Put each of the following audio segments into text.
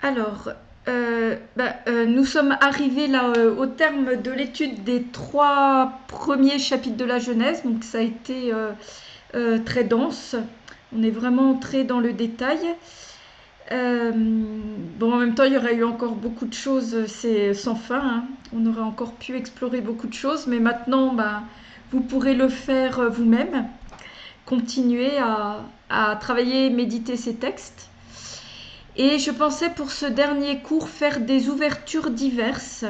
Alors, nous sommes arrivés là au terme de l'étude des 3 premiers chapitres de la Genèse, donc ça a été très dense. On est vraiment entré dans le détail. Bon, en même temps, il y aurait eu encore beaucoup de choses, c'est sans fin, hein. On aurait encore pu explorer beaucoup de choses, mais maintenant, vous pourrez le faire vous-même. Continuer à travailler et méditer ces textes. Et je pensais pour ce dernier cours faire des ouvertures diverses.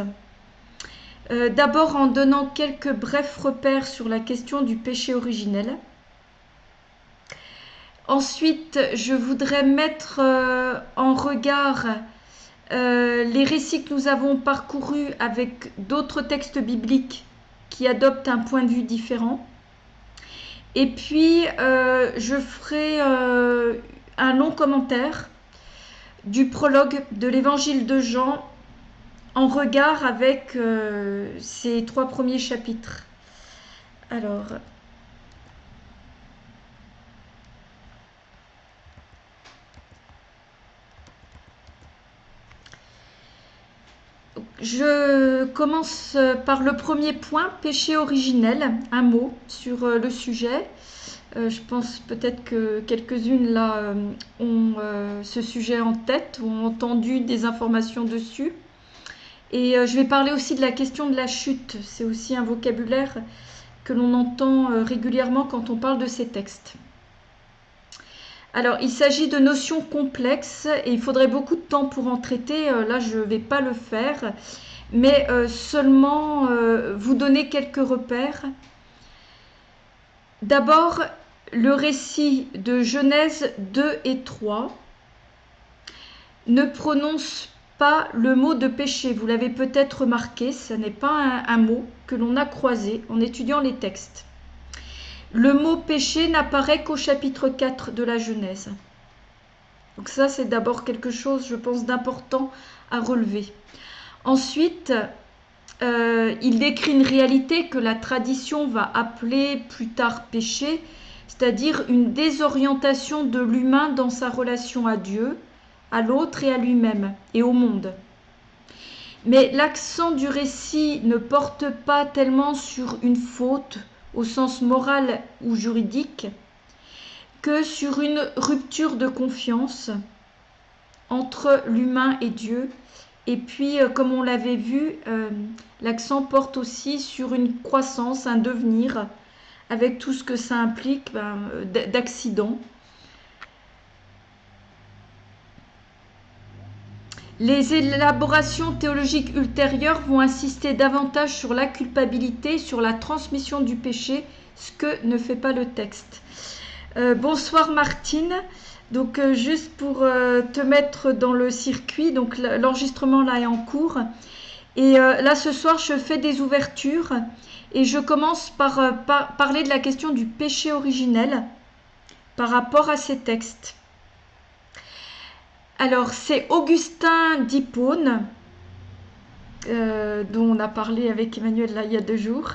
D'abord en donnant quelques brefs repères sur la question du péché originel. Ensuite, je voudrais mettre en regard les récits que nous avons parcourus avec d'autres textes bibliques qui adoptent un point de vue différent. Et puis, je ferai un long commentaire du prologue de l'évangile de Jean en regard avec ces 3 premiers chapitres. Alors, je commence par le premier point, péché originel, un mot sur le sujet. Je pense peut-être que quelques-unes là ont ce sujet en tête, ou ont entendu des informations dessus. Et je vais parler aussi de la question de la chute. C'est aussi un vocabulaire que l'on entend régulièrement quand on parle de ces textes. Alors, il s'agit de notions complexes et il faudrait beaucoup de temps pour en traiter. Là, je ne vais pas le faire, mais seulement vous donner quelques repères. D'abord, le récit de Genèse 2 et 3 ne prononce pas le mot de péché. Vous l'avez peut-être remarqué, ce n'est pas un mot que l'on a croisé en étudiant les textes. Le mot péché n'apparaît qu'au chapitre 4 de la Genèse. Donc ça, c'est d'abord quelque chose, je pense, d'important à relever. Ensuite, il décrit une réalité que la tradition va appeler plus tard péché, c'est-à-dire une désorientation de l'humain dans sa relation à Dieu, à l'autre et à lui-même, et au monde. Mais l'accent du récit ne porte pas tellement sur une faute au sens moral ou juridique, que sur une rupture de confiance entre l'humain et Dieu. Et puis, comme on l'avait vu, l'accent porte aussi sur une croissance, un devenir, avec tout ce que ça implique d'accidents. Les élaborations théologiques ultérieures vont insister davantage sur la culpabilité, sur la transmission du péché, ce que ne fait pas le texte. Bonsoir Martine. Donc juste pour te mettre dans le circuit, donc l'enregistrement là est en cours. Et là ce soir je fais des ouvertures et je commence par parler de la question du péché originel par rapport à ces textes. Alors c'est Augustin d'Hippone, dont on a parlé avec Emmanuel là, il y a 2 jours,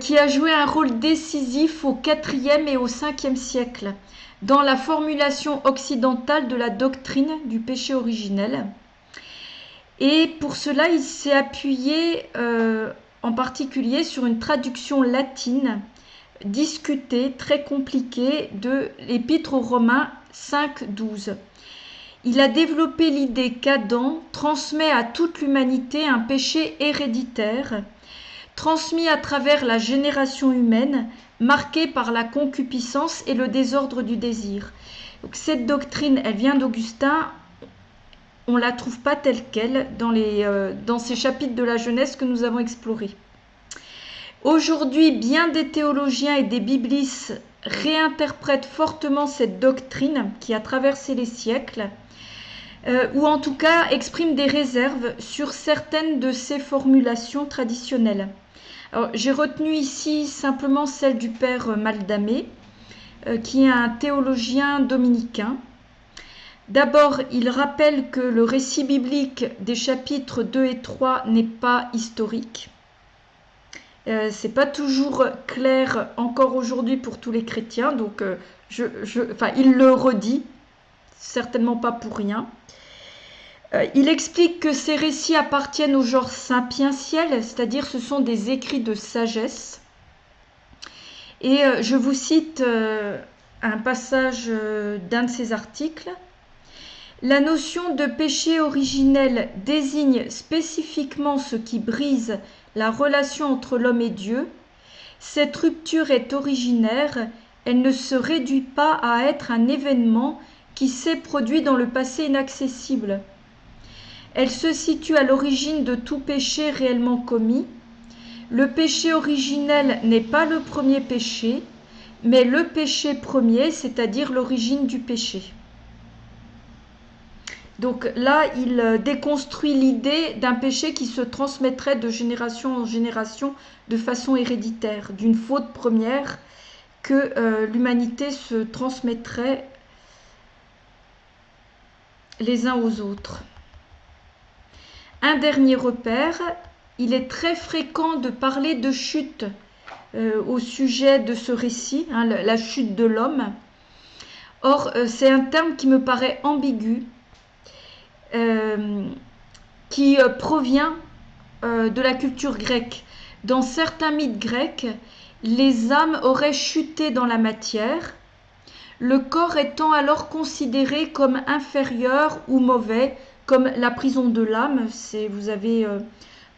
qui a joué un rôle décisif au IVe et au Ve siècle dans la formulation occidentale de la doctrine du péché originel. Et pour cela, il s'est appuyé en particulier sur une traduction latine discutée, très compliquée, de l'Épître aux Romains 5:12. Il a développé l'idée qu'Adam transmet à toute l'humanité un péché héréditaire, transmis à travers la génération humaine, marquée par la concupiscence et le désordre du désir. Donc, cette doctrine, elle vient d'Augustin. On ne la trouve pas telle qu'elle dans ces chapitres de la Genèse que nous avons explorés. Aujourd'hui, bien des théologiens et des biblistes réinterprètent fortement cette doctrine qui a traversé les siècles, ou en tout cas expriment des réserves sur certaines de ces formulations traditionnelles. Alors, j'ai retenu ici simplement celle du père Maldamé, qui est un théologien dominicain. D'abord, il rappelle que le récit biblique des chapitres 2 et 3 n'est pas historique. C'est pas toujours clair encore aujourd'hui pour tous les chrétiens, donc il le redit, certainement pas pour rien. Il explique que ces récits appartiennent au genre sapientiel, c'est-à-dire ce sont des écrits de sagesse. Et je vous cite un passage d'un de ces articles. La notion de péché originel désigne spécifiquement ce qui brise la relation entre l'homme et Dieu. Cette rupture est originaire, elle ne se réduit pas à être un événement qui s'est produit dans le passé inaccessible. Elle se situe à l'origine de tout péché réellement commis. Le péché originel n'est pas le premier péché, mais le péché premier, c'est-à-dire l'origine du péché. Donc là, il déconstruit l'idée d'un péché qui se transmettrait de génération en génération de façon héréditaire, d'une faute première que l'humanité se transmettrait les uns aux autres. Un dernier repère, il est très fréquent de parler de chute au sujet de ce récit, la chute de l'homme. Or, c'est un terme qui me paraît ambigu, qui provient de la culture grecque. Dans certains mythes grecs, les âmes auraient chuté dans la matière, le corps étant alors considéré comme inférieur ou mauvais, comme la prison de l'âme. Vous avez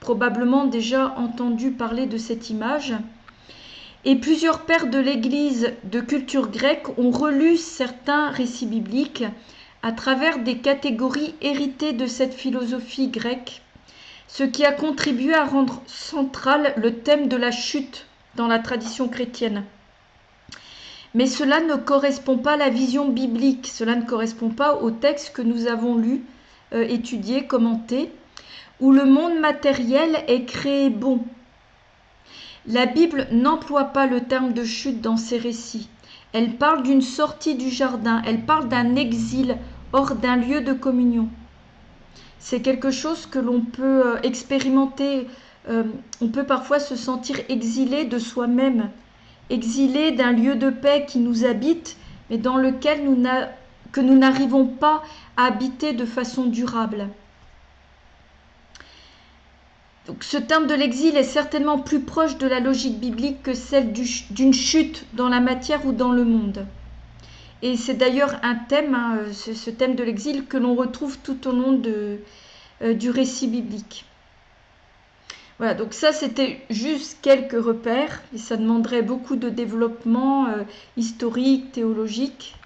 probablement déjà entendu parler de cette image. Et plusieurs pères de l'Église de culture grecque ont relu certains récits bibliques à travers des catégories héritées de cette philosophie grecque, ce qui a contribué à rendre central le thème de la chute dans la tradition chrétienne. Mais cela ne correspond pas à la vision biblique, cela ne correspond pas au texte que nous avons lu, étudié, commenté, où le monde matériel est créé bon. La Bible n'emploie pas le terme de chute dans ses récits. Elle parle d'une sortie du jardin, elle parle d'un exil hors d'un lieu de communion. C'est quelque chose que l'on peut expérimenter. On peut parfois se sentir exilé de soi-même, exilé d'un lieu de paix qui nous habite, mais dans lequel nous n'arrivons pas à habiter de façon durable. Donc, ce terme de l'exil est certainement plus proche de la logique biblique que celle d'une chute dans la matière ou dans le monde. Et c'est d'ailleurs un thème, ce thème de l'exil, que l'on retrouve tout au long du récit biblique. Voilà, donc ça c'était juste quelques repères, et ça demanderait beaucoup de développement historique, théologique.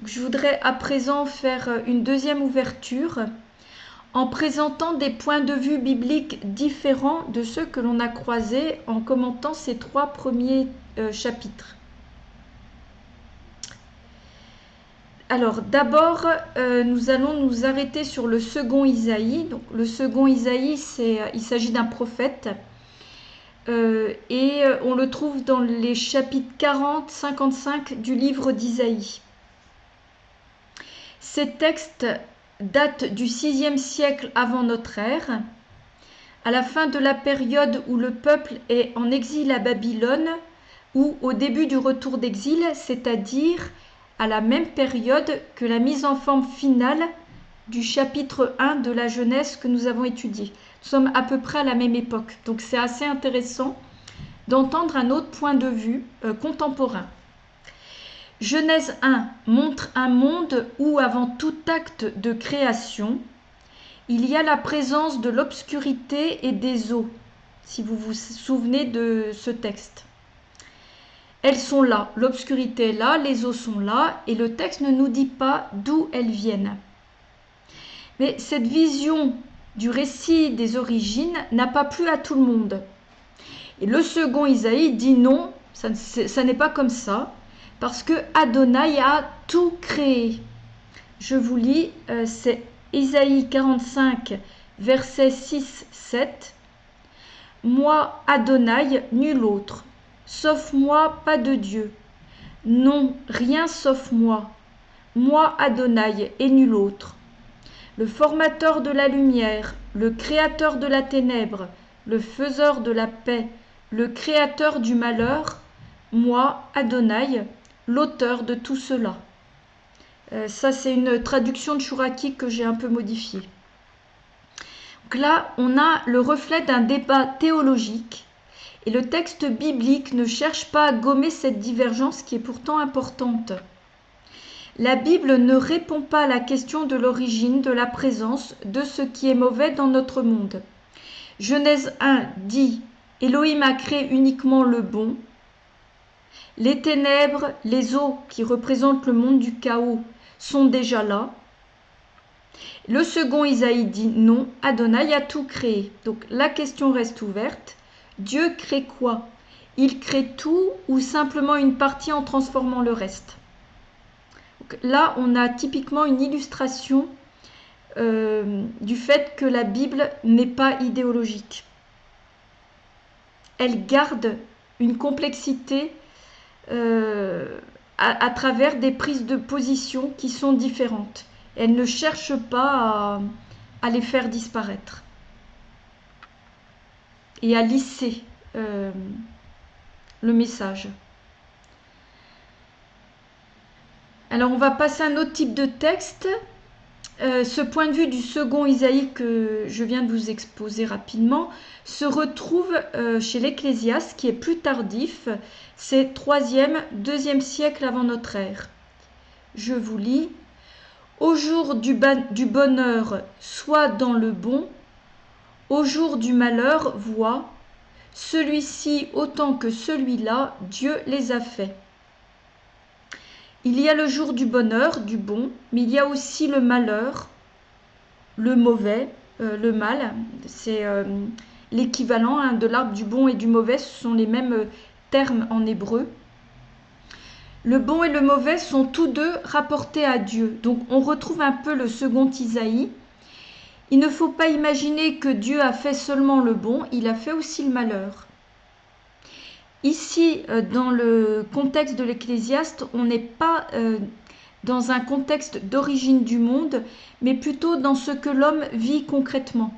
Je voudrais à présent faire une deuxième ouverture en présentant des points de vue bibliques différents de ceux que l'on a croisés en commentant ces 3 premiers chapitres. Alors d'abord, nous allons nous arrêter sur le second Isaïe. Donc, le second Isaïe, il s'agit d'un prophète et on le trouve dans les chapitres 40-55 du livre d'Isaïe. Ces textes datent du 6e siècle avant notre ère, à la fin de la période où le peuple est en exil à Babylone ou au début du retour d'exil, c'est-à-dire à la même période que la mise en forme finale du chapitre 1 de la Genèse que nous avons étudié. Nous sommes à peu près à la même époque, donc c'est assez intéressant d'entendre un autre point de vue contemporain. Genèse 1 montre un monde où, avant tout acte de création, il y a la présence de l'obscurité et des eaux, si vous vous souvenez de ce texte. Elles sont là, l'obscurité est là, les eaux sont là, et le texte ne nous dit pas d'où elles viennent. Mais cette vision du récit des origines n'a pas plu à tout le monde. Et le second Isaïe dit non, ça n'est pas comme ça, parce que Adonai a tout créé. Je vous lis, c'est Isaïe 45, versets 6-7. Moi, Adonai, nul autre. Sauf moi, pas de Dieu. Non, rien sauf moi. Moi, Adonai, et nul autre. Le formateur de la lumière, le créateur de la ténèbre, le faiseur de la paix, le créateur du malheur, moi, Adonai, l'auteur de tout cela. Ça, c'est une traduction de Chouraki que j'ai un peu modifiée. Donc là, on a le reflet d'un débat théologique et le texte biblique ne cherche pas à gommer cette divergence qui est pourtant importante. La Bible ne répond pas à la question de l'origine, de la présence, de ce qui est mauvais dans notre monde. Genèse 1 dit « Elohim a créé uniquement le bon ». Les ténèbres, les eaux qui représentent le monde du chaos sont déjà là. Le second Isaïe dit non, Adonai a tout créé. Donc la question reste ouverte. Dieu crée quoi? Il crée tout ou simplement une partie en transformant le reste? Donc là, on a typiquement une illustration du fait que la Bible n'est pas idéologique. Elle garde une complexité à travers des prises de position qui sont différentes. Elle ne cherche pas à les faire disparaître et à lisser le message. Alors on va passer à un autre type de texte. Ce point de vue du second Isaïe que je viens de vous exposer rapidement se retrouve chez l'Ecclésiaste qui est plus tardif, c'est 3e, 2e siècle avant notre ère. Je vous lis. Au jour du bonheur, sois dans le bon, au jour du malheur, vois, celui-ci autant que celui-là, Dieu les a faits. Il y a le jour du bonheur, du bon, mais il y a aussi le malheur, le mauvais, le mal. C'est l'équivalent de l'arbre du bon et du mauvais, ce sont les mêmes termes en hébreu. Le bon et le mauvais sont tous deux rapportés à Dieu. Donc on retrouve un peu le second Isaïe. Il ne faut pas imaginer que Dieu a fait seulement le bon, il a fait aussi le malheur. Ici, dans le contexte de l'Ecclésiaste, on n'est pas dans un contexte d'origine du monde, mais plutôt dans ce que l'homme vit concrètement.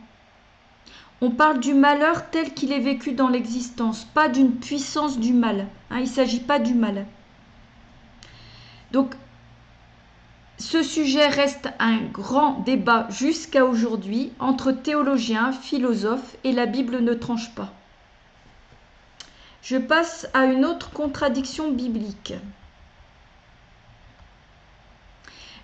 On parle du malheur tel qu'il est vécu dans l'existence, pas d'une puissance du mal. Il ne s'agit pas du mal. Donc, ce sujet reste un grand débat jusqu'à aujourd'hui entre théologiens, philosophes, et la Bible ne tranche pas. Je passe à une autre contradiction biblique.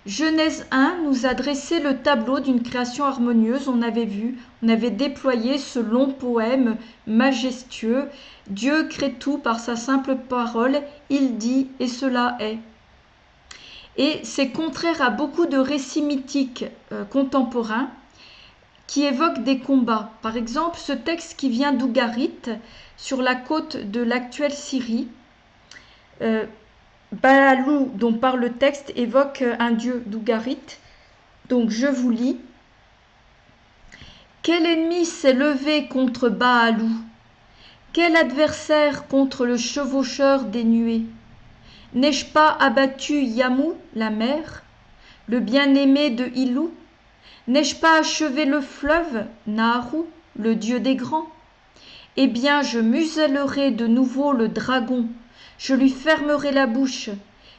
Genèse 1 nous a dressé le tableau d'une création harmonieuse. On avait déployé ce long poème majestueux. Dieu crée tout par sa simple parole, il dit et cela est. Et c'est contraire à beaucoup de récits mythiques contemporains qui évoquent des combats. Par exemple, ce texte qui vient d'Ougarit, sur la côte de l'actuelle Syrie, Baalou, dont parle le texte, évoque un dieu d'Ougarit. Donc je vous lis. Quel ennemi s'est levé contre Baalou? Quel adversaire contre le chevaucheur des nuées? N'ai-je pas abattu Yamou, la mer, le bien-aimé de Ilou? N'ai-je pas achevé le fleuve, Naharou, le dieu des grands? Eh bien, je musellerai de nouveau le dragon, je lui fermerai la bouche.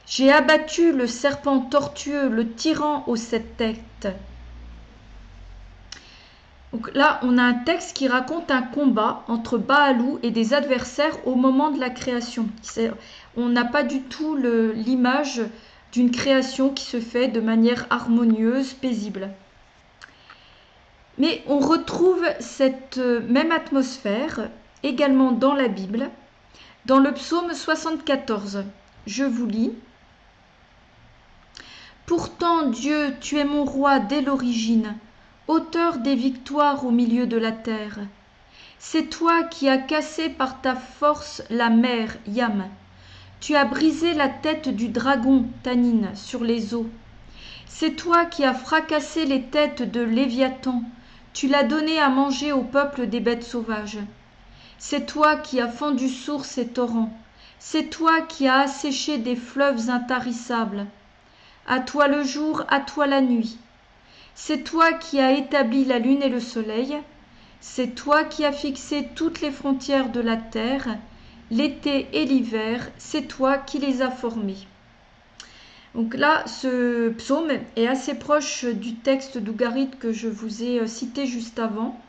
J'ai abattu le serpent tortueux, le tyran aux 7 têtes. Donc là, on a un texte qui raconte un combat entre Baalou et des adversaires au moment de la création. On n'a pas du tout l'image d'une création qui se fait de manière harmonieuse, paisible. Mais on retrouve cette même atmosphère également dans la Bible, dans le psaume 74. Je vous lis. Pourtant, Dieu, tu es mon roi dès l'origine, auteur des victoires au milieu de la terre. C'est toi qui as cassé par ta force la mer, Yam. Tu as brisé la tête du dragon, Tanine, sur les eaux. C'est toi qui as fracassé les têtes de Léviathan. Tu l'as donné à manger au peuple des bêtes sauvages. C'est toi qui as fendu sources et torrents. C'est toi qui as asséché des fleuves intarissables. À toi le jour, à toi la nuit. C'est toi qui as établi la lune et le soleil. C'est toi qui as fixé toutes les frontières de la terre. L'été et l'hiver, c'est toi qui les as formés. Donc là, ce psaume est assez proche du texte d'Ougarit que je vous ai cité juste avant.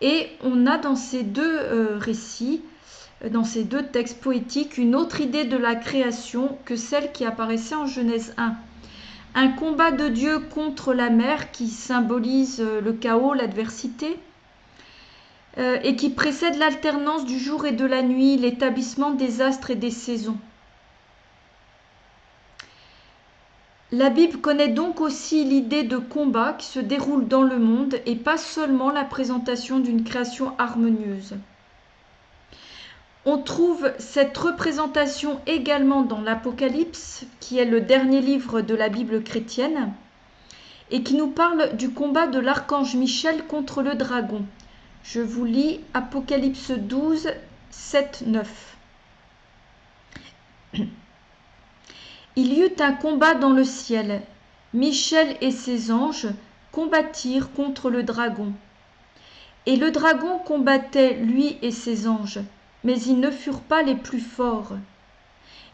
Et on a dans ces deux récits, dans ces deux textes poétiques, une autre idée de la création que celle qui apparaissait en Genèse 1. Un combat de Dieu contre la mer qui symbolise le chaos, l'adversité, et qui précède l'alternance du jour et de la nuit, l'établissement des astres et des saisons. La Bible connaît donc aussi l'idée de combat qui se déroule dans le monde et pas seulement la présentation d'une création harmonieuse. On trouve cette représentation également dans l'Apocalypse, qui est le dernier livre de la Bible chrétienne, et qui nous parle du combat de l'archange Michel contre le dragon. Je vous lis Apocalypse 12, 7, 9. Il y eut un combat dans le ciel. Michel et ses anges combattirent contre le dragon. Et le dragon combattait lui et ses anges, mais ils ne furent pas les plus forts.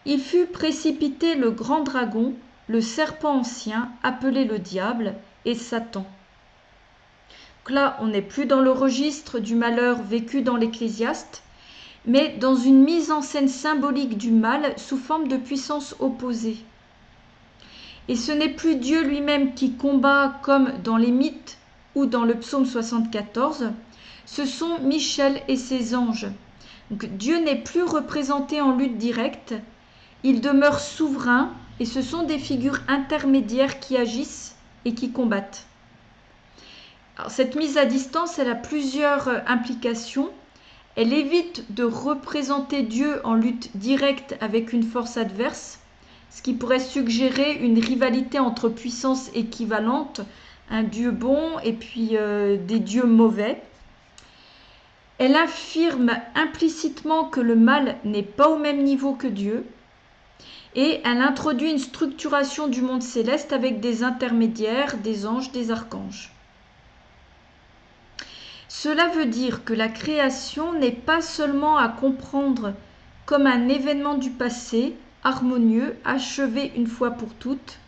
Il fut précipité le grand dragon, le serpent ancien, appelé le diable, et Satan. Donc là, on n'est plus dans le registre du malheur vécu dans l'Ecclésiaste, mais dans une mise en scène symbolique du mal sous forme de puissance opposée. Et ce n'est plus Dieu lui-même qui combat comme dans les mythes ou dans le psaume 74, ce sont Michel et ses anges. Donc Dieu n'est plus représenté en lutte directe, il demeure souverain et ce sont des figures intermédiaires qui agissent et qui combattent. Alors, cette mise à distance, elle a plusieurs implications. Elle évite de représenter Dieu en lutte directe avec une force adverse, ce qui pourrait suggérer une rivalité entre puissances équivalentes, un Dieu bon et puis des dieux mauvais. Elle affirme implicitement que le mal n'est pas au même niveau que Dieu et elle introduit une structuration du monde céleste avec des intermédiaires, des anges, des archanges. Cela veut dire que la création n'est pas seulement à comprendre comme un événement du passé, harmonieux, achevé une fois pour toutes.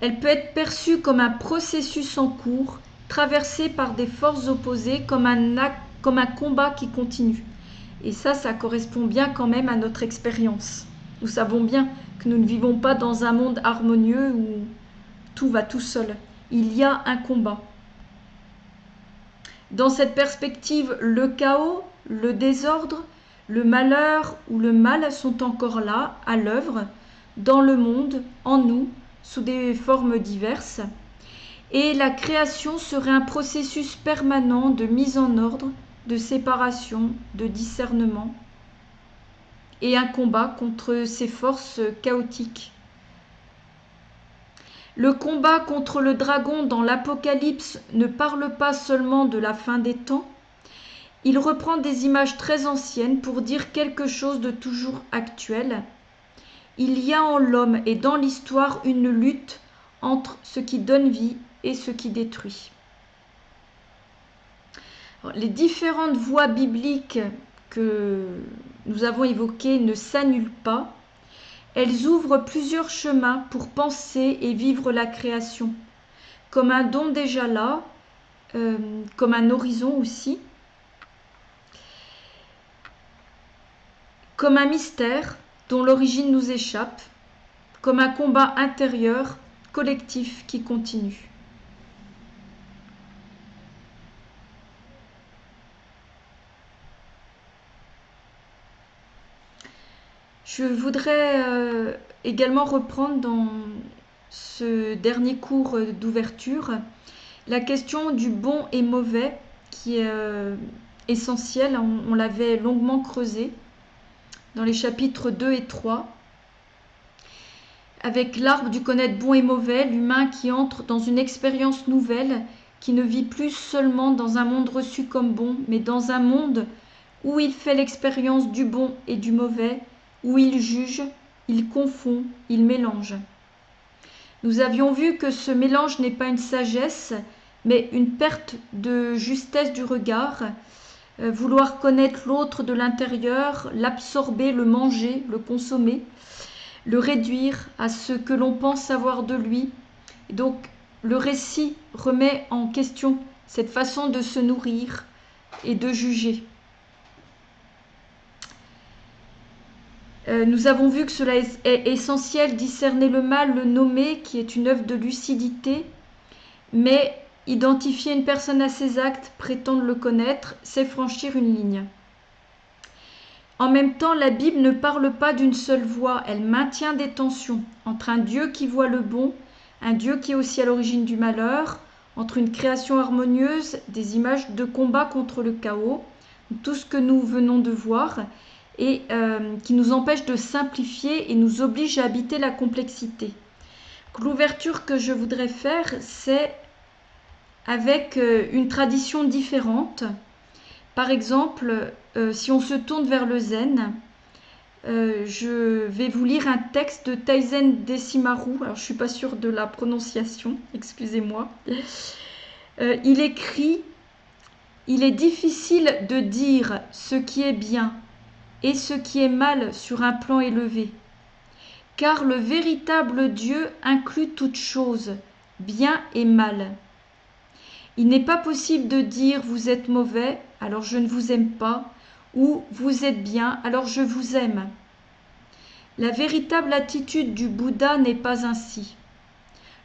Elle peut être perçue comme un processus en cours, traversé par des forces opposées, comme un combat qui continue. Et ça correspond bien quand même à notre expérience. Nous savons bien que nous ne vivons pas dans un monde harmonieux où tout va tout seul. Il y a un combat. Dans cette perspective, le chaos, le désordre, le malheur ou le mal sont encore là, à l'œuvre, dans le monde, en nous, sous des formes diverses. Et la création serait un processus permanent de mise en ordre, de séparation, de discernement, et un combat contre ces forces chaotiques. Le combat contre le dragon dans l'Apocalypse ne parle pas seulement de la fin des temps, il reprend des images très anciennes pour dire quelque chose de toujours actuel. Il y a en l'homme et dans l'histoire une lutte entre ce qui donne vie et ce qui détruit. Alors, les différentes voies bibliques que nous avons évoquées ne s'annulent pas. Elles ouvrent plusieurs chemins pour penser et vivre la création, comme un don déjà là, comme un horizon aussi, comme un mystère dont l'origine nous échappe, comme un combat intérieur, collectif qui continue. Je voudrais également reprendre dans ce dernier cours d'ouverture la question du bon et mauvais qui est essentielle. On l'avait longuement creusé dans les chapitres 2 et 3. Avec l'arbre du connaître bon et mauvais, l'humain qui entre dans une expérience nouvelle, qui ne vit plus seulement dans un monde reçu comme bon, mais dans un monde où il fait l'expérience du bon et du mauvais, où il juge, il confond, il mélange. Nous avions vu que ce mélange n'est pas une sagesse, mais une perte de justesse du regard, vouloir connaître l'autre de l'intérieur, l'absorber, le manger, le consommer, le réduire à ce que l'on pense savoir de lui. Et donc, le récit remet en question cette façon de se nourrir et de juger. Nous avons vu que cela est essentiel, discerner le mal, le nommer, qui est une œuvre de lucidité, mais identifier une personne à ses actes, prétendre le connaître, c'est franchir une ligne. En même temps, la Bible ne parle pas d'une seule voix, elle maintient des tensions entre un Dieu qui voit le bon, un Dieu qui est aussi à l'origine du malheur, entre une création harmonieuse, des images de combat contre le chaos, tout ce que nous venons de voir, et qui nous empêche de simplifier et nous oblige à habiter la complexité. L'ouverture que je voudrais faire, c'est avec une tradition différente. Par exemple, si on se tourne vers le zen, je vais vous lire un texte de Taizen Desimaru. Alors, je ne suis pas sûre de la prononciation, excusez-moi. Il écrit « Il est difficile de dire ce qui est bien et ce qui est mal sur un plan élevé, car le véritable Dieu inclut toutes choses, bien et mal. Il n'est pas possible de dire « vous êtes mauvais, alors je ne vous aime pas » ou « vous êtes bien, alors je vous aime ». La véritable attitude du Bouddha n'est pas ainsi.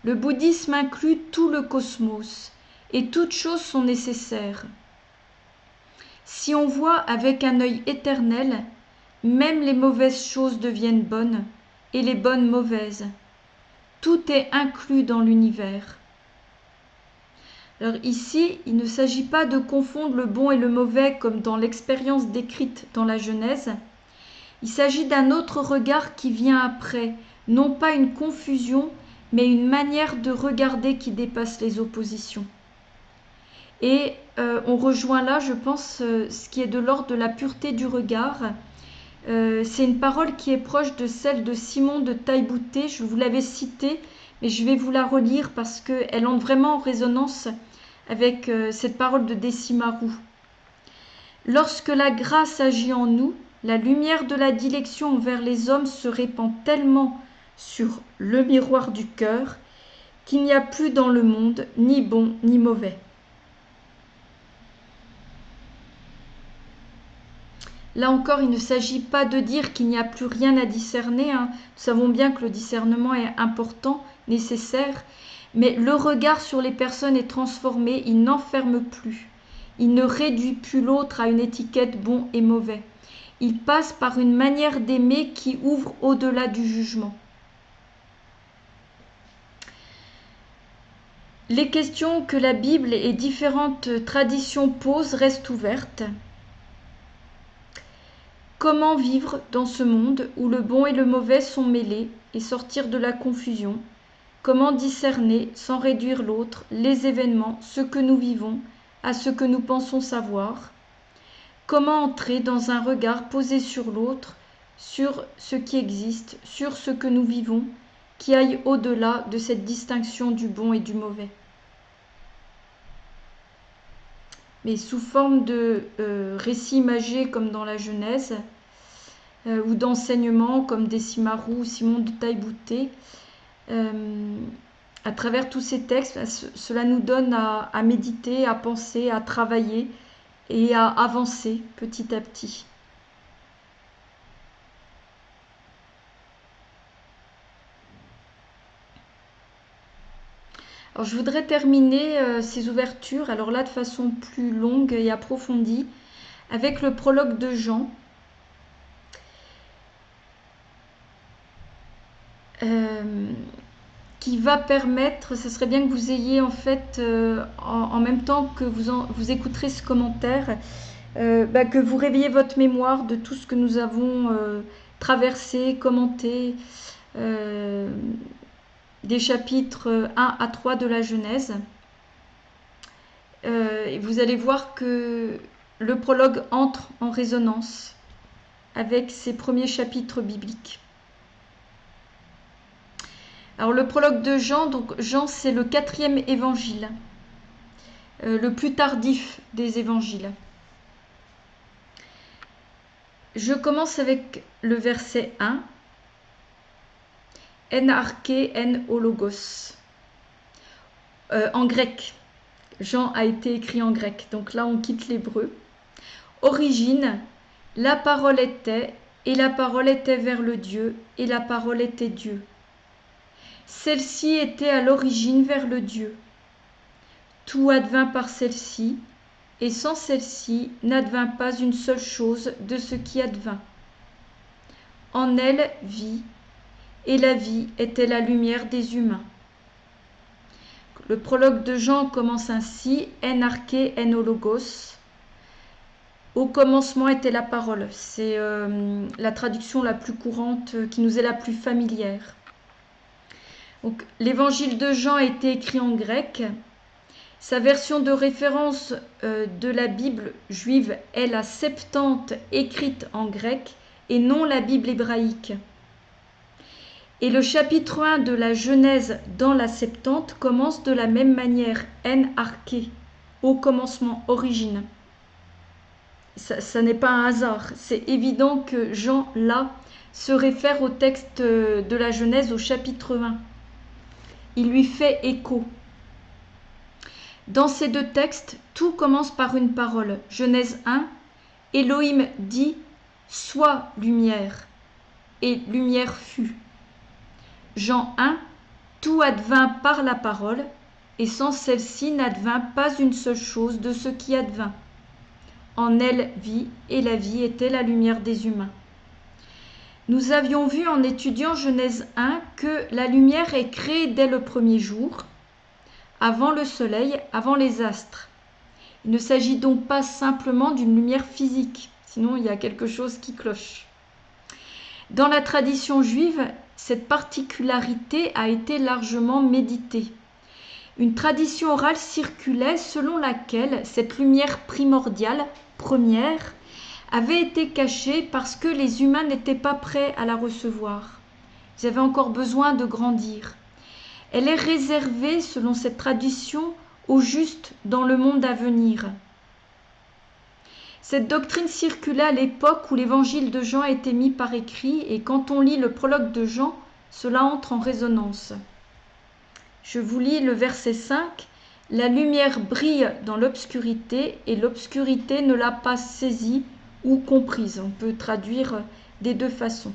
Le bouddhisme inclut tout le cosmos, et toutes choses sont nécessaires. Si on voit avec un œil éternel, même les mauvaises choses deviennent bonnes, et les bonnes mauvaises. Tout est inclus dans l'univers. Alors ici, il ne s'agit pas de confondre le bon et le mauvais comme dans l'expérience décrite dans la Genèse. Il s'agit d'un autre regard qui vient après, non pas une confusion, mais une manière de regarder qui dépasse les oppositions. Et on rejoint là, je pense, ce qui est de l'ordre de la pureté du regard. C'est une parole qui est proche de celle de Simon de Taille-Boutet. Je vous l'avais citée, mais je vais vous la relire parce qu'elle entre vraiment en résonance avec cette parole de Desimaru. Lorsque la grâce agit en nous, la lumière de la dilection envers les hommes se répand tellement sur le miroir du cœur qu'il n'y a plus dans le monde ni bon ni mauvais. Là encore, il ne s'agit pas de dire qu'il n'y a plus rien à discerner. Nous savons bien que le discernement est important, nécessaire, mais le regard sur les personnes est transformé, il n'enferme plus. Il ne réduit plus l'autre à une étiquette bon et mauvais. Il passe par une manière d'aimer qui ouvre au-delà du jugement. Les questions que la Bible et différentes traditions posent restent ouvertes. Comment vivre dans ce monde où le bon et le mauvais sont mêlés et sortir de la confusion? Comment discerner, sans réduire l'autre, les événements, ce que nous vivons, à ce que nous pensons savoir? Comment entrer dans un regard posé sur l'autre, sur ce qui existe, sur ce que nous vivons, qui aille au-delà de cette distinction du bon et du mauvais? Mais sous forme de récits imagés comme dans la Genèse, ou d'enseignements comme Desimaru ou Simon de Taille-Boutet. À travers tous ces textes, cela nous donne à méditer, à penser, à travailler et à avancer petit à petit. Alors, je voudrais terminer ces ouvertures, alors là de façon plus longue et approfondie, avec le prologue de Jean. Qui va permettre, ce serait bien que vous ayez en fait, en même temps que vous écouterez ce commentaire, que vous réveillez votre mémoire de tout ce que nous avons traversé, commenté, des chapitres 1 à 3 de la Genèse. Et vous allez voir que le prologue entre en résonance avec ces premiers chapitres bibliques. Alors le prologue de Jean, donc Jean c'est le 4e évangile, le plus tardif des évangiles. Je commence avec le verset 1. en arché en hologos. En grec. Jean a été écrit en grec. Donc là, on quitte l'hébreu. Origine, la parole était, et la parole était vers le Dieu, et la parole était Dieu. Celle-ci était à l'origine vers le Dieu. Tout advint par celle-ci, et sans celle-ci n'advint pas une seule chose de ce qui advint. En elle, vie, et la vie était la lumière des humains. Le prologue de Jean commence ainsi, en arché en hologos. Au commencement était la parole. C'est la traduction la plus courante, qui nous est la plus familière. Donc, l'évangile de Jean a été écrit en grec. Sa version de référence de la Bible juive est la Septante écrite en grec et non la Bible hébraïque. Et le chapitre 1 de la Genèse dans la Septante commence de la même manière, en arché, au commencement, origine. Ça n'est pas un hasard, c'est évident que Jean, là, se réfère au texte de la Genèse au chapitre 1. Il lui fait écho. Dans ces deux textes, tout commence par une parole. Genèse 1, Elohim dit « Sois lumière » et lumière fut. Jean 1, tout advint par la parole, et sans celle-ci n'advint pas une seule chose de ce qui advint. En elle vie, et la vie était la lumière des humains. Nous avions vu en étudiant Genèse 1 que la lumière est créée dès le premier jour, avant le soleil, avant les astres. Il ne s'agit donc pas simplement d'une lumière physique, sinon il y a quelque chose qui cloche. Dans la tradition juive, cette particularité a été largement méditée. Une tradition orale circulait selon laquelle cette lumière primordiale, première, avait été cachée parce que les humains n'étaient pas prêts à la recevoir. Ils avaient encore besoin de grandir. Elle est réservée, selon cette tradition, aux justes dans le monde à venir. Cette doctrine circulait à l'époque où l'évangile de Jean a été mis par écrit, et quand on lit le prologue de Jean, cela entre en résonance. Je vous lis le verset 5. « La lumière brille dans l'obscurité, et l'obscurité ne l'a pas saisie ou comprise. » On peut traduire des deux façons.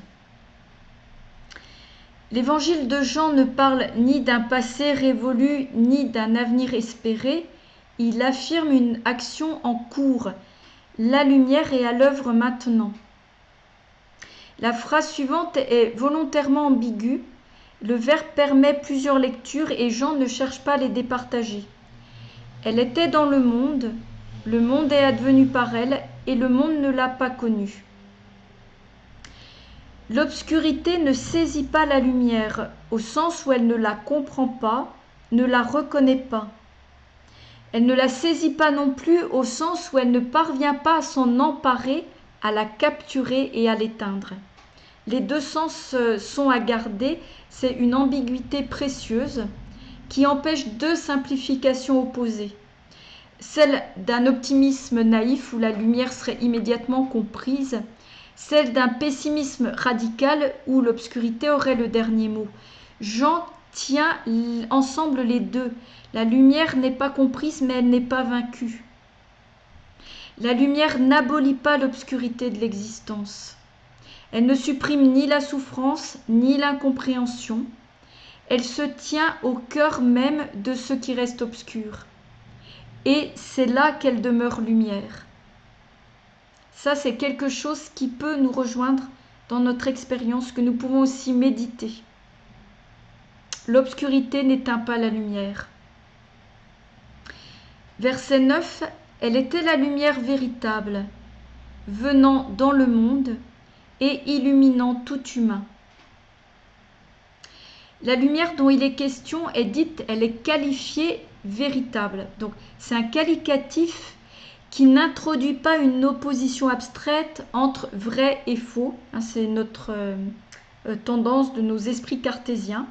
L'évangile de Jean ne parle ni d'un passé révolu, ni d'un avenir espéré. Il affirme une action en cours. La lumière est à l'œuvre maintenant. La phrase suivante est volontairement ambiguë. Le verbe permet plusieurs lectures et Jean ne cherche pas à les départager. Elle était dans le monde est advenu par elle, et le monde ne l'a pas connue. L'obscurité ne saisit pas la lumière, au sens où elle ne la comprend pas, ne la reconnaît pas. Elle ne la saisit pas non plus au sens où elle ne parvient pas à s'en emparer, à la capturer et à l'éteindre. Les deux sens sont à garder, c'est une ambiguïté précieuse qui empêche deux simplifications opposées. Celle d'un optimisme naïf où la lumière serait immédiatement comprise, celle d'un pessimisme radical où l'obscurité aurait le dernier mot. Jean tient ensemble les deux. La lumière n'est pas comprise, mais elle n'est pas vaincue. La lumière n'abolit pas l'obscurité de l'existence. Elle ne supprime ni la souffrance, ni l'incompréhension. Elle se tient au cœur même de ce qui reste obscur. Et c'est là qu'elle demeure lumière. Ça, c'est quelque chose qui peut nous rejoindre dans notre expérience, que nous pouvons aussi méditer. L'obscurité n'éteint pas la lumière. Verset 9, elle était la lumière véritable, venant dans le monde et illuminant tout humain. La lumière dont il est question est dite, elle est qualifiée véritable. Donc c'est un qualificatif qui n'introduit pas une opposition abstraite entre vrai et faux. C'est notre tendance de nos esprits cartésiens.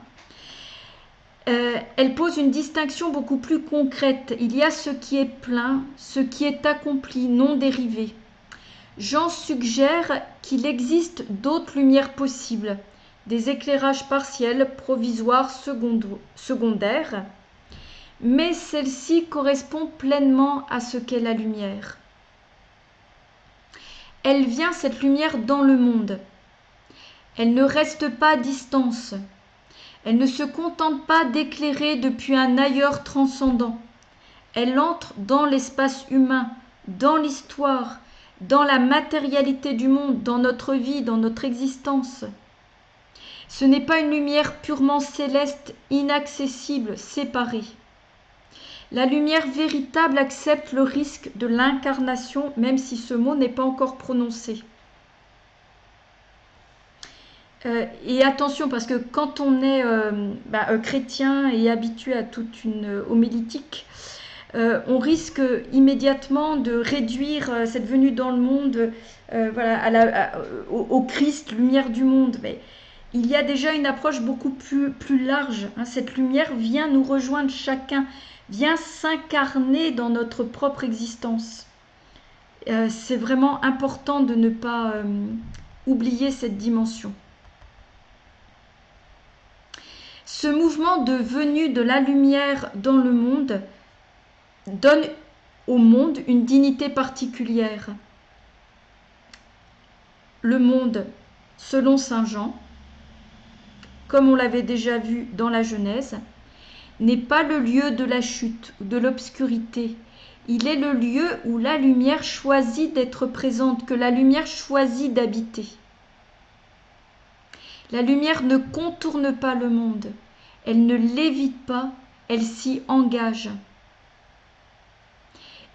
Elle pose une distinction beaucoup plus concrète. Il y a ce qui est plein, ce qui est accompli, non dérivé. Jean suggère qu'il existe d'autres lumières possibles, des éclairages partiels, provisoires, secondaires, mais celle-ci correspond pleinement à ce qu'est la lumière. Elle vient, cette lumière, dans le monde. Elle ne reste pas à distance. Elle ne se contente pas d'éclairer depuis un ailleurs transcendant. Elle entre dans l'espace humain, dans l'histoire, dans la matérialité du monde, dans notre vie, dans notre existence. Ce n'est pas une lumière purement céleste, inaccessible, séparée. La lumière véritable accepte le risque de l'incarnation, même si ce mot n'est pas encore prononcé. Et attention, parce que quand on est chrétien et habitué à toute une homilétique, on risque immédiatement de réduire cette venue dans le monde au Christ, lumière du monde. Mais il y a déjà une approche beaucoup plus large. Cette lumière vient nous rejoindre chacun, vient s'incarner dans notre propre existence. C'est vraiment important de ne pas oublier cette dimension. Ce mouvement de venue de la lumière dans le monde donne au monde une dignité particulière. Le monde, selon saint Jean, comme on l'avait déjà vu dans la Genèse, n'est pas le lieu de la chute ou de l'obscurité. Il est le lieu où la lumière choisit d'être présente, que la lumière choisit d'habiter. La lumière ne contourne pas le monde, elle ne l'évite pas, elle s'y engage.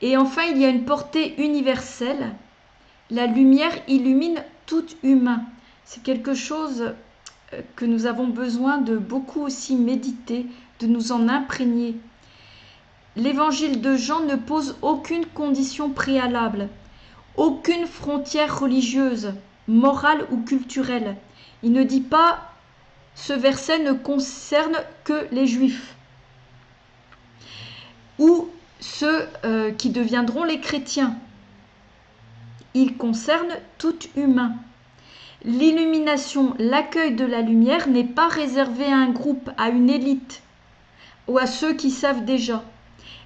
Et enfin, il y a une portée universelle. La lumière illumine tout humain. C'est quelque chose que nous avons besoin de beaucoup aussi méditer, de nous en imprégner. L'évangile de Jean ne pose aucune condition préalable, aucune frontière religieuse, morale ou culturelle. Il ne dit pas « ce verset ne concerne que les Juifs » ou ceux qui deviendront les chrétiens. Il concerne tout humain. L'illumination, l'accueil de la lumière n'est pas réservé à un groupe, à une élite ou à ceux qui savent déjà.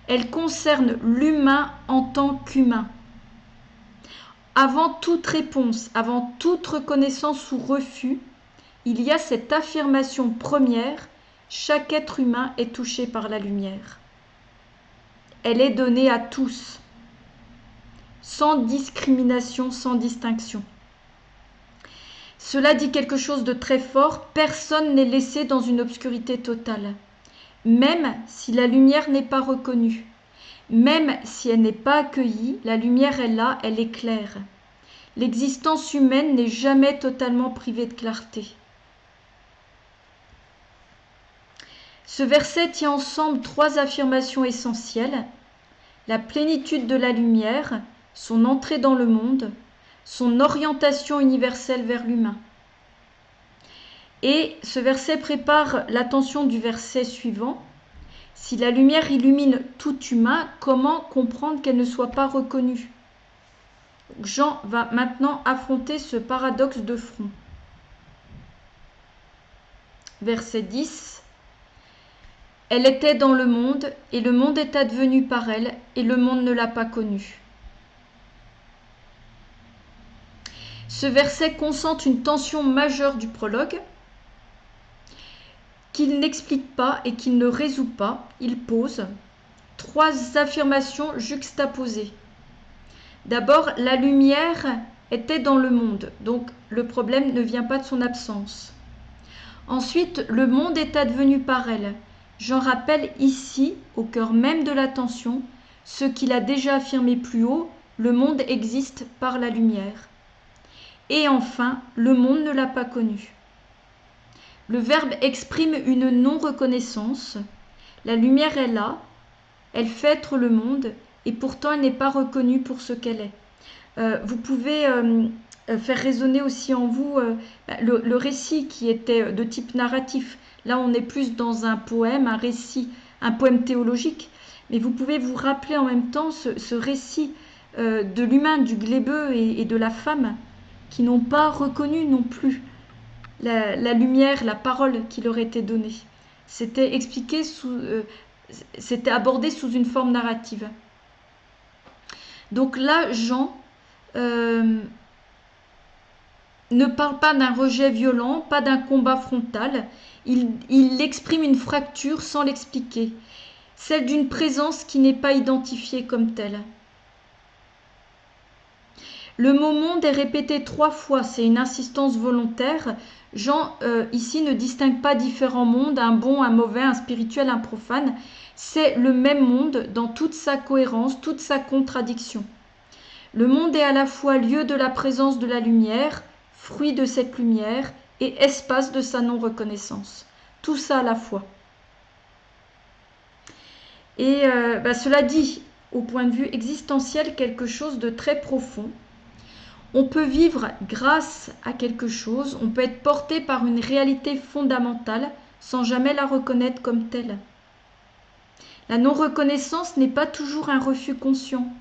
Elle concerne l'humain en tant qu'humain. Avant toute réponse, avant toute reconnaissance ou refus, il y a cette affirmation première, chaque être humain est touché par la lumière. Elle est donnée à tous, sans discrimination, sans distinction. Cela dit quelque chose de très fort, personne n'est laissé dans une obscurité totale. Même si la lumière n'est pas reconnue, même si elle n'est pas accueillie, la lumière est là, elle éclaire. L'existence humaine n'est jamais totalement privée de clarté. Ce verset tient ensemble trois affirmations essentielles: la plénitude de la lumière, son entrée dans le monde, son orientation universelle vers l'humain. Et ce verset prépare l'attention du verset suivant. Si la lumière illumine tout humain, comment comprendre qu'elle ne soit pas reconnue? Jean va maintenant affronter ce paradoxe de front. Verset 10. Elle était dans le monde, et le monde est advenu par elle, et le monde ne l'a pas connue. Ce verset concentre une tension majeure du prologue, qu'il n'explique pas et qu'il ne résout pas. Il pose trois affirmations juxtaposées. D'abord, la lumière était dans le monde, donc le problème ne vient pas de son absence. Ensuite, le monde est advenu par elle. J'en rappelle ici, au cœur même de la tension, ce qu'il a déjà affirmé plus haut, le monde existe par la lumière. Et enfin, le monde ne l'a pas connu. Le verbe exprime une non-reconnaissance. La lumière est là, elle fait être le monde, et pourtant elle n'est pas reconnue pour ce qu'elle est. Vous pouvez faire résonner aussi en vous le récit qui était de type narratif. Là, on est plus dans un poème, un récit, un poème théologique, mais vous pouvez vous rappeler en même temps ce récit de l'humain, du glébeux et de la femme, qui n'ont pas reconnu non plus la lumière, la parole qui leur était donnée. C'était expliqué c'était abordé sous une forme narrative. Donc là, Jean ne parle pas d'un rejet violent, pas d'un combat frontal. Il exprime une fracture sans l'expliquer, celle d'une présence qui n'est pas identifiée comme telle. Le mot monde est répété 3 fois, c'est une insistance volontaire. Jean, ici, ne distingue pas différents mondes, un bon, un mauvais, un spirituel, un profane. C'est le même monde dans toute sa cohérence, toute sa contradiction. Le monde est à la fois lieu de la présence de la lumière, fruit de cette lumière, et espace de sa non-reconnaissance. Tout ça à la fois. Et cela dit, au point de vue existentiel, quelque chose de très profond. On peut vivre grâce à quelque chose, on peut être porté par une réalité fondamentale sans jamais la reconnaître comme telle. La non-reconnaissance n'est pas toujours un refus conscient.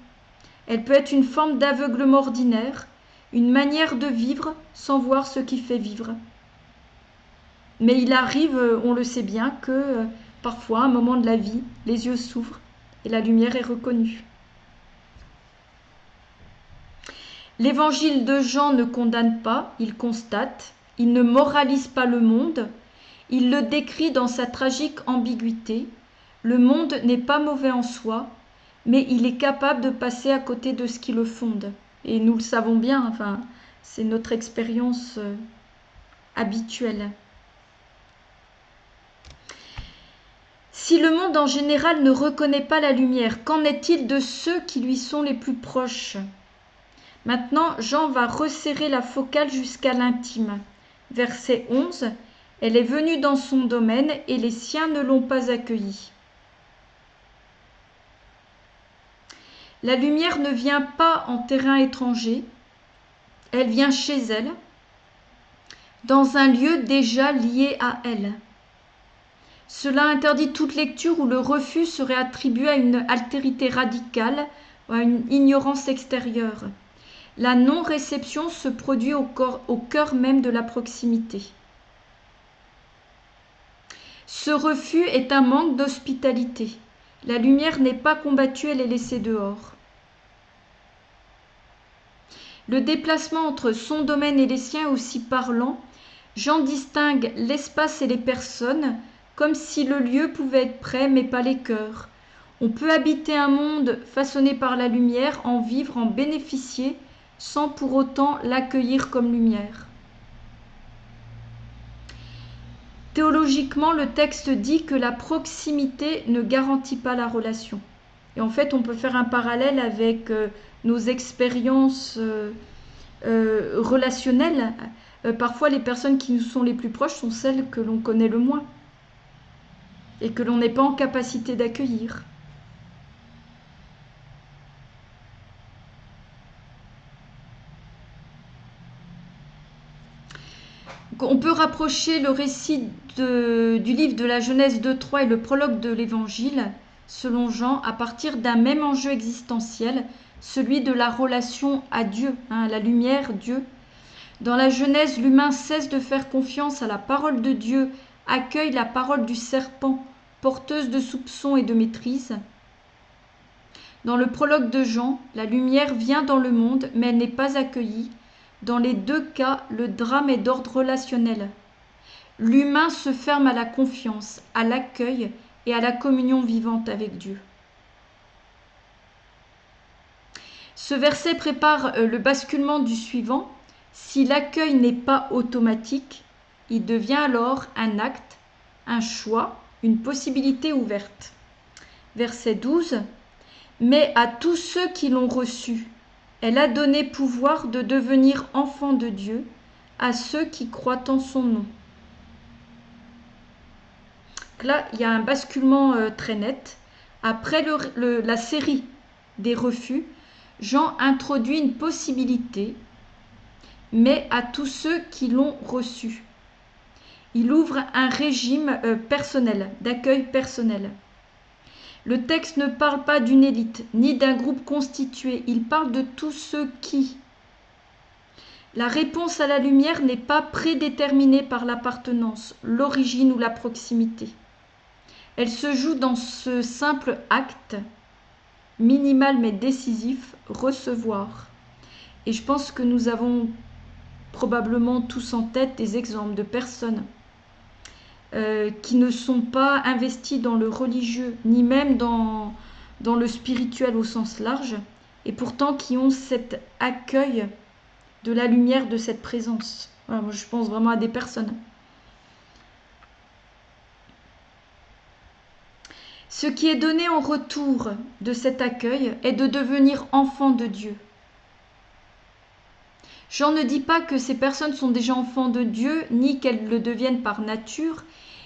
Elle peut être une forme d'aveuglement ordinaire, une manière de vivre sans voir ce qui fait vivre. Mais il arrive, on le sait bien, que parfois, à un moment de la vie, les yeux s'ouvrent et la lumière est reconnue. L'évangile de Jean ne condamne pas, il constate, il ne moralise pas le monde, il le décrit dans sa tragique ambiguïté. Le monde n'est pas mauvais en soi, mais il est capable de passer à côté de ce qui le fonde. Et nous le savons bien, enfin, c'est notre expérience habituelle. Si le monde en général ne reconnaît pas la lumière, qu'en est-il de ceux qui lui sont les plus proches ? Maintenant, Jean va resserrer la focale jusqu'à l'intime. Verset 11, « Elle est venue dans son domaine et les siens ne l'ont pas accueillie. » La lumière ne vient pas en terrain étranger, elle vient chez elle, dans un lieu déjà lié à elle. Cela interdit toute lecture où le refus serait attribué à une altérité radicale ou à une ignorance extérieure. La non-réception se produit au cœur même de la proximité. Ce refus est un manque d'hospitalité. La lumière n'est pas combattue, elle est laissée dehors. Le déplacement entre son domaine et les siens est aussi parlant. Jean distingue l'espace et les personnes, comme si le lieu pouvait être prêt, mais pas les cœurs. On peut habiter un monde façonné par la lumière, en vivre, en bénéficier, sans pour autant l'accueillir comme lumière. Théologiquement, le texte dit que la proximité ne garantit pas la relation. Et en fait, on peut faire un parallèle avec nos expériences relationnelles. Parfois, les personnes qui nous sont les plus proches sont celles que l'on connaît le moins et que l'on n'est pas en capacité d'accueillir. On peut rapprocher le récit du livre de la Genèse 2.3 et le prologue de l'Évangile, selon Jean, à partir d'un même enjeu existentiel, celui de la relation à Dieu, la lumière, Dieu. Dans la Genèse, l'humain cesse de faire confiance à la parole de Dieu, accueille la parole du serpent, porteuse de soupçons et de maîtrise. Dans le prologue de Jean, la lumière vient dans le monde, mais elle n'est pas accueillie. Dans les deux cas, le drame est d'ordre relationnel. L'humain se ferme à la confiance, à l'accueil et à la communion vivante avec Dieu. Ce verset prépare le basculement du suivant. Si l'accueil n'est pas automatique, il devient alors un acte, un choix, une possibilité ouverte. Verset 12. Mais à tous ceux qui l'ont reçu, elle a donné pouvoir de devenir enfants de Dieu, à ceux qui croient en son nom. Donc là, il y a un basculement très net. Après la série des refus, Jean introduit une possibilité, mais à tous ceux qui l'ont reçu. Il ouvre un régime personnel, d'accueil personnel. Le texte ne parle pas d'une élite, ni d'un groupe constitué, il parle de tous ceux qui. La réponse à la lumière n'est pas prédéterminée par l'appartenance, l'origine ou la proximité. Elle se joue dans ce simple acte, minimal mais décisif, recevoir. Et je pense que nous avons probablement tous en tête des exemples de personnes qui ne sont pas investies dans le religieux, ni même dans le spirituel au sens large, et pourtant qui ont cet accueil de la lumière de cette présence. Voilà, moi je pense vraiment à des personnes. Ce qui est donné en retour de cet accueil est de devenir enfant de Dieu. Jean ne dit pas que ces personnes sont déjà enfants de Dieu, ni qu'elles le deviennent par nature.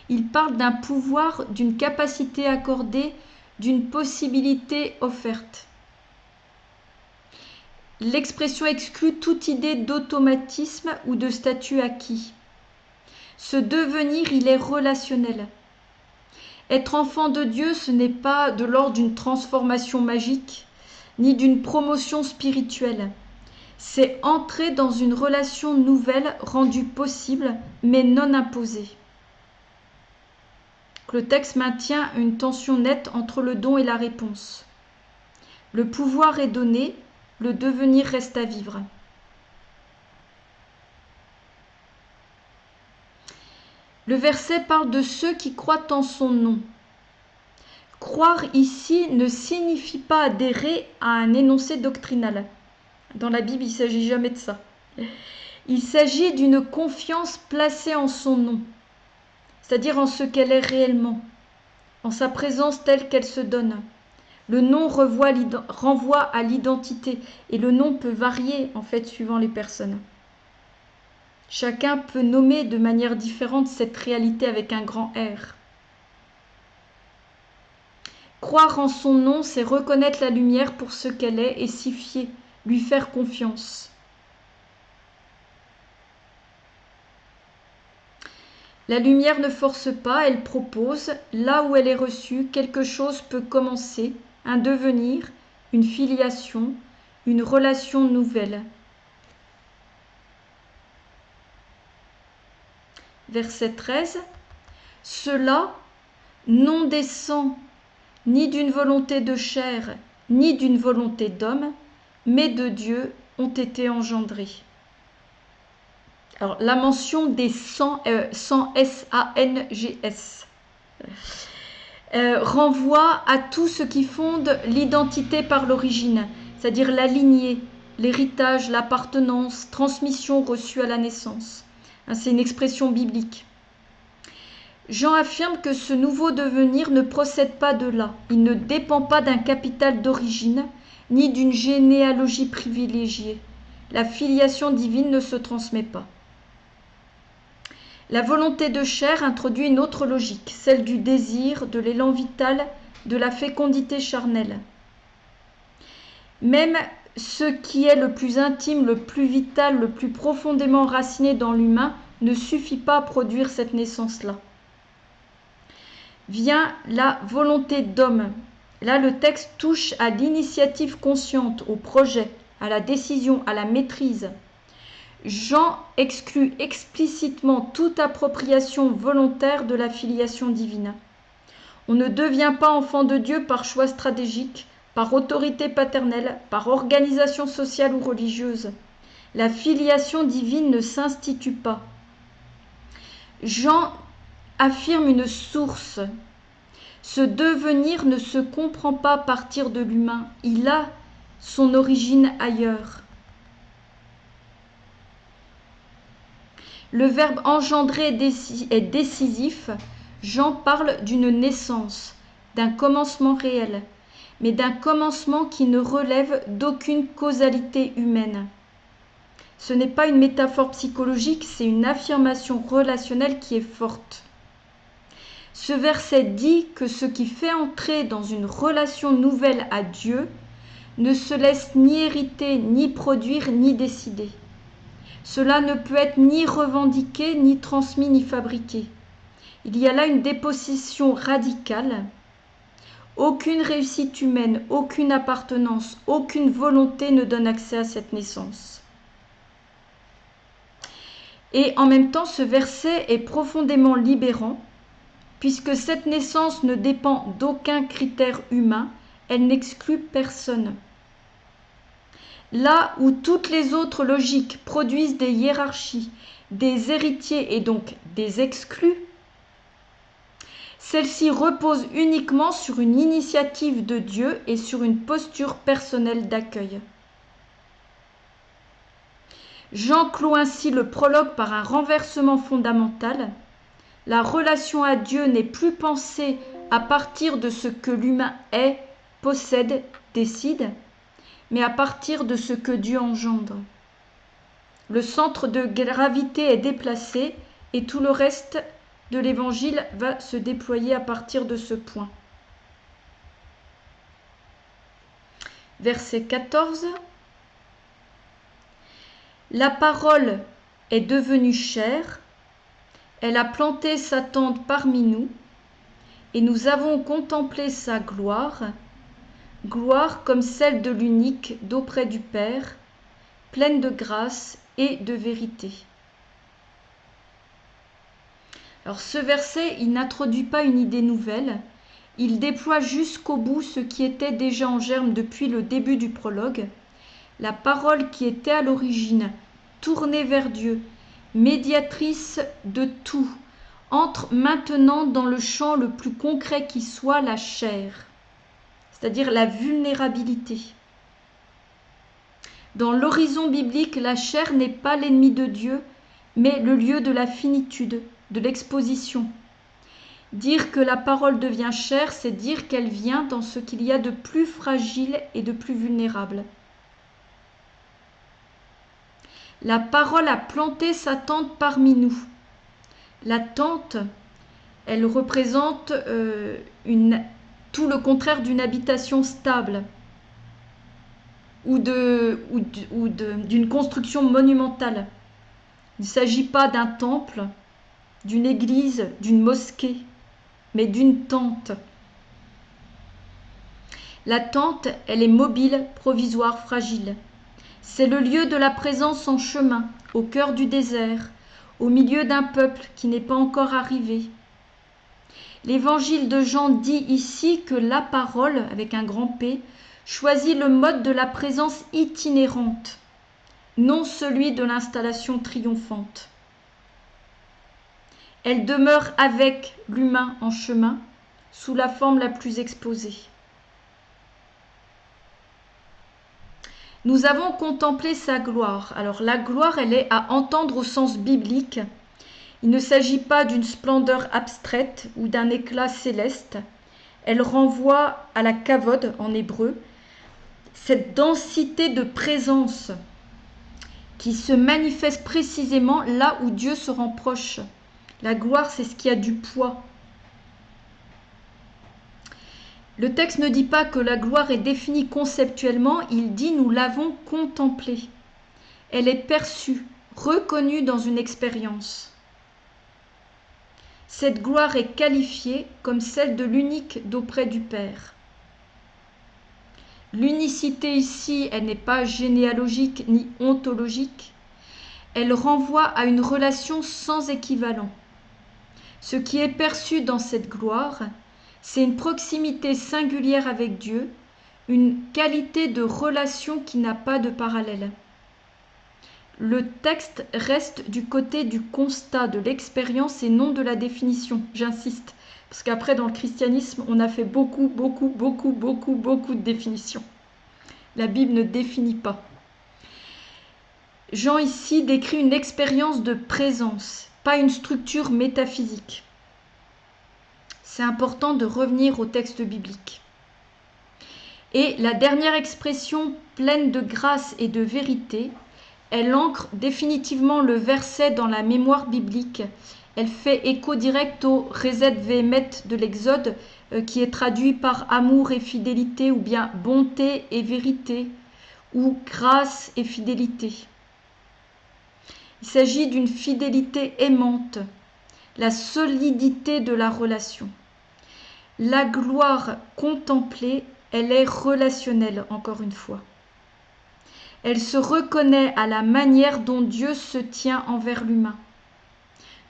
Il parle d'un pouvoir, d'une capacité accordée, d'une possibilité offerte. L'expression exclut toute idée d'automatisme ou de statut acquis. Ce devenir, il est relationnel. Être enfant de Dieu, ce n'est pas de l'ordre d'une transformation magique, ni d'une promotion spirituelle. C'est entrer dans une relation nouvelle rendue possible, mais non imposée. Le texte maintient une tension nette entre le don et la réponse. Le pouvoir est donné, le devenir reste à vivre. Le verset parle de ceux qui croient en son nom. Croire ici ne signifie pas adhérer à un énoncé doctrinal. Dans la Bible, il ne s'agit jamais de ça. Il s'agit d'une confiance placée en son nom, c'est-à-dire en ce qu'elle est réellement, en sa présence telle qu'elle se donne. Le nom renvoie à l'identité et le nom peut varier en fait suivant les personnes. Chacun peut nommer de manière différente cette réalité avec un grand R. Croire en son nom, c'est reconnaître la lumière pour ce qu'elle est et s'y fier, lui faire confiance. La lumière ne force pas, elle propose. Là où elle est reçue, quelque chose peut commencer, un devenir, une filiation, une relation nouvelle. Verset 13. Cela non descend ni d'une volonté de chair, ni d'une volonté d'homme, mais de Dieu ont été engendrés. Alors, la mention des sans S-A-N-G-S renvoie à tout ce qui fonde l'identité par l'origine, c'est-à-dire la lignée, l'héritage, l'appartenance, transmission reçue à la naissance. C'est une expression biblique. Jean affirme que ce nouveau devenir ne procède pas de là. Il ne dépend pas d'un capital d'origine, ni d'une généalogie privilégiée. La filiation divine ne se transmet pas. La volonté de chair introduit une autre logique, celle du désir, de l'élan vital, de la fécondité charnelle. Même ce qui est le plus intime, le plus vital, le plus profondément enraciné dans l'humain ne suffit pas à produire cette naissance-là. Vient la volonté d'homme. Là, le texte touche à l'initiative consciente, au projet, à la décision, à la maîtrise. Jean exclut explicitement toute appropriation volontaire de la filiation divine. On ne devient pas enfant de Dieu par choix stratégique, par autorité paternelle, par organisation sociale ou religieuse. La filiation divine ne s'institue pas. Jean affirme une source. Ce devenir ne se comprend pas à partir de l'humain, il a son origine ailleurs. Le verbe engendrer est décisif. Jean parle d'une naissance, d'un commencement réel, mais d'un commencement qui ne relève d'aucune causalité humaine. Ce n'est pas une métaphore psychologique, c'est une affirmation relationnelle qui est forte. Ce verset dit que ce qui fait entrer dans une relation nouvelle à Dieu ne se laisse ni hériter, ni produire, ni décider. Cela ne peut être ni revendiqué, ni transmis, ni fabriqué. Il y a là une dépossession radicale. Aucune réussite humaine, aucune appartenance, aucune volonté ne donne accès à cette naissance. Et en même temps, ce verset est profondément libérant, puisque cette naissance ne dépend d'aucun critère humain, elle n'exclut personne. Là où toutes les autres logiques produisent des hiérarchies, des héritiers et donc des exclus, celle-ci repose uniquement sur une initiative de Dieu et sur une posture personnelle d'accueil. Jean clôt ainsi le prologue par un renversement fondamental. La relation à Dieu n'est plus pensée à partir de ce que l'humain est, possède, décide, mais à partir de ce que Dieu engendre. Le centre de gravité est déplacé et tout le reste de l'Évangile va se déployer à partir de ce point. Verset 14. La parole est devenue chair, elle a planté sa tente parmi nous, et nous avons contemplé sa gloire, gloire comme celle de l'unique d'auprès du Père, pleine de grâce et de vérité. Alors ce verset, il n'introduit pas une idée nouvelle, il déploie jusqu'au bout ce qui était déjà en germe depuis le début du prologue. La parole qui était à l'origine tournée vers Dieu, médiatrice de tout, entre maintenant dans le champ le plus concret qui soit, la chair, c'est-à-dire la vulnérabilité. Dans l'horizon biblique, la chair n'est pas l'ennemi de Dieu, mais le lieu de la finitude, de l'exposition. Dire que la parole devient chair, c'est dire qu'elle vient dans ce qu'il y a de plus fragile et de plus vulnérable. La parole a planté sa tente parmi nous. La tente, elle représente tout le contraire d'une habitation stable ou d'une construction monumentale. Il ne s'agit pas d'un temple, d'une église, d'une mosquée, mais d'une tente. La tente, elle est mobile, provisoire, fragile. C'est le lieu de la présence en chemin, au cœur du désert, au milieu d'un peuple qui n'est pas encore arrivé. L'évangile de Jean dit ici que la parole, avec un grand P, choisit le mode de la présence itinérante, non celui de l'installation triomphante. Elle demeure avec l'humain en chemin, sous la forme la plus exposée. Nous avons contemplé sa gloire. Alors la gloire, elle est à entendre au sens biblique. Il ne s'agit pas d'une splendeur abstraite ou d'un éclat céleste. Elle renvoie à la kavod en hébreu, cette densité de présence qui se manifeste précisément là où Dieu se rend proche. La gloire, c'est ce qui a du poids. Le texte ne dit pas que la gloire est définie conceptuellement, il dit nous l'avons contemplée. Elle est perçue, reconnue dans une expérience. Cette gloire est qualifiée comme celle de l'unique d'auprès du Père. L'unicité ici, elle n'est pas généalogique ni ontologique. Elle renvoie à une relation sans équivalent. Ce qui est perçu dans cette gloire, c'est une proximité singulière avec Dieu, une qualité de relation qui n'a pas de parallèle. Le texte reste du côté du constat, de l'expérience et non de la définition, j'insiste. Parce qu'après, dans le christianisme, on a fait beaucoup de définitions. La Bible ne définit pas. Jean ici décrit une expérience de présence, pas une structure métaphysique. C'est important de revenir au texte biblique. Et la dernière expression, pleine de grâce et de vérité, elle ancre définitivement le verset dans la mémoire biblique. Elle fait écho direct au Reset Vehemet de l'Exode, qui est traduit par amour et fidélité, ou bien bonté et vérité, ou grâce et fidélité. Il s'agit d'une fidélité aimante, la solidité de la relation. La gloire contemplée, elle est relationnelle, encore une fois. Elle se reconnaît à la manière dont Dieu se tient envers l'humain,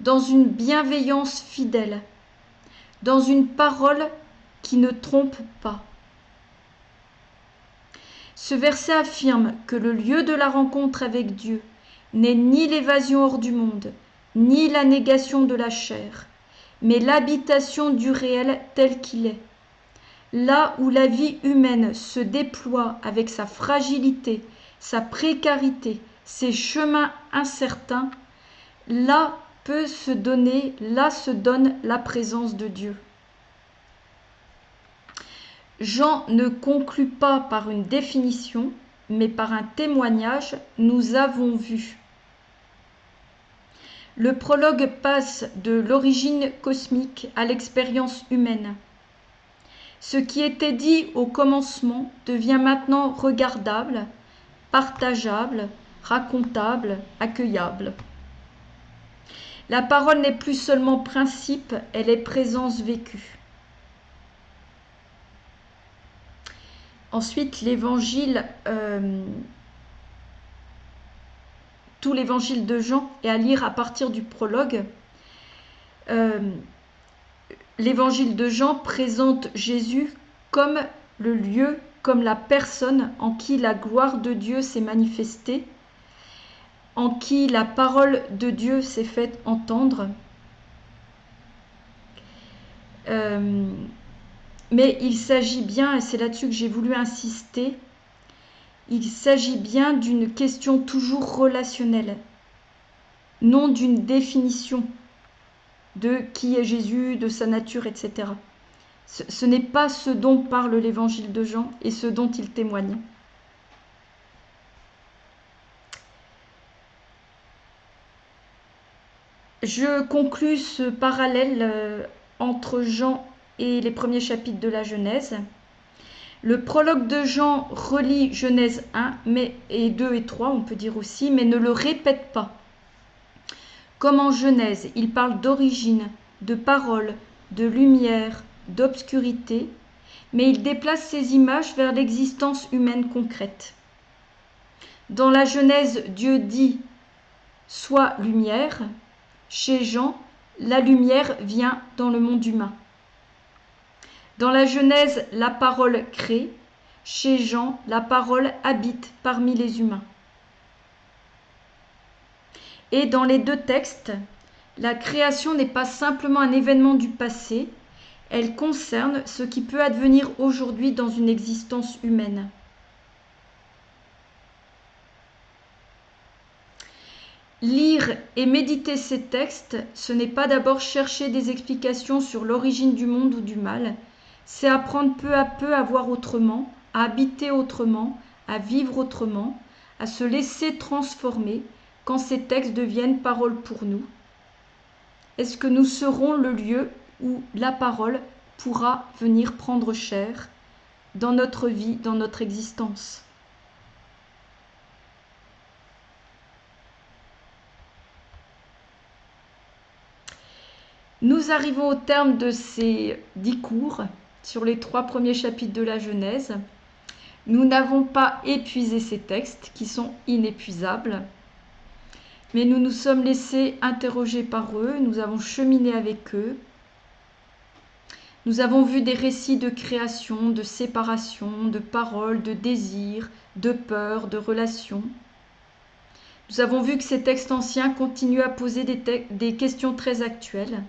dans une bienveillance fidèle, dans une parole qui ne trompe pas. Ce verset affirme que le lieu de la rencontre avec Dieu n'est ni l'évasion hors du monde, ni la négation de la chair, mais l'habitation du réel tel qu'il est. Là où la vie humaine se déploie avec sa fragilité, sa précarité, ses chemins incertains, là se donne la présence de Dieu. Jean ne conclut pas par une définition, mais par un témoignage, nous avons vu. Le prologue passe de l'origine cosmique à l'expérience humaine. Ce qui était dit au commencement devient maintenant regardable, partageable, racontable, accueillable. La parole n'est plus seulement principe, elle est présence vécue. Ensuite, tout l'évangile de Jean est à lire à partir du prologue. L'évangile de Jean présente Jésus comme le lieu, comme la personne en qui la gloire de Dieu s'est manifestée, en qui la parole de Dieu s'est faite entendre. Mais il s'agit bien, et c'est là-dessus que j'ai voulu insister, il s'agit bien d'une question toujours relationnelle, non d'une définition de qui est Jésus, de sa nature, etc. Ce n'est pas ce dont parle l'évangile de Jean et ce dont il témoigne. Je conclus ce parallèle entre Jean et les premiers chapitres de la Genèse. Le prologue de Jean relie Genèse 1 et 2 et 3, on peut dire aussi, mais ne le répète pas. Comme en Genèse, il parle d'origine, de parole, de lumière, d'obscurité, mais il déplace ces images vers l'existence humaine concrète. Dans la Genèse, Dieu dit « Sois lumière ». Chez Jean, la lumière vient dans le monde humain. Dans la Genèse, la parole crée. Chez Jean, la parole habite parmi les humains. Et dans les deux textes, la création n'est pas simplement un événement du passé, elle concerne ce qui peut advenir aujourd'hui dans une existence humaine. Lire et méditer ces textes, ce n'est pas d'abord chercher des explications sur l'origine du monde ou du mal, c'est apprendre peu à peu à voir autrement, à habiter autrement, à vivre autrement, à se laisser transformer quand ces textes deviennent parole pour nous. Est-ce que nous serons le lieu où la parole pourra venir prendre chair dans notre vie, dans notre existence ? Nous arrivons au terme de ces 10 cours sur les 3 premiers chapitres de la Genèse. Nous n'avons pas épuisé ces textes qui sont inépuisables, mais nous nous sommes laissés interroger par eux, nous avons cheminé avec eux. Nous avons vu des récits de création, de séparation, de paroles, de désirs, de peur, de relations. Nous avons vu que ces textes anciens continuent à poser des questions très actuelles.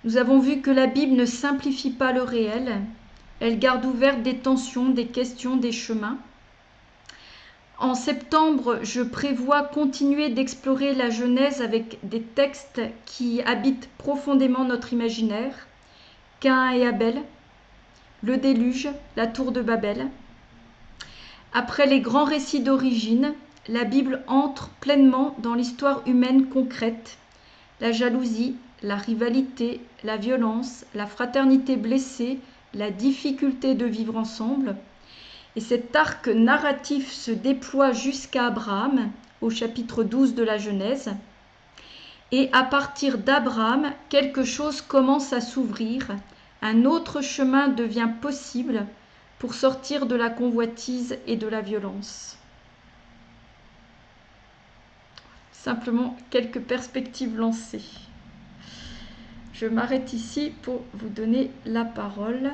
Nous avons vu que la Bible ne simplifie pas le réel, elle garde ouvertes des tensions, des questions, des chemins. En septembre, je prévois continuer d'explorer la Genèse avec des textes qui habitent profondément notre imaginaire, Caïn et Abel, le déluge, la tour de Babel. Après les grands récits d'origine, la Bible entre pleinement dans l'histoire humaine concrète, la jalousie, la rivalité, la violence, la fraternité blessée, la difficulté de vivre ensemble. Et cet arc narratif se déploie jusqu'à Abraham, au chapitre 12 de la Genèse. Et à partir d'Abraham, quelque chose commence à s'ouvrir, un autre chemin devient possible pour sortir de la convoitise et de la violence. simplement quelques perspectives lancées. Je m'arrête ici pour vous donner la parole.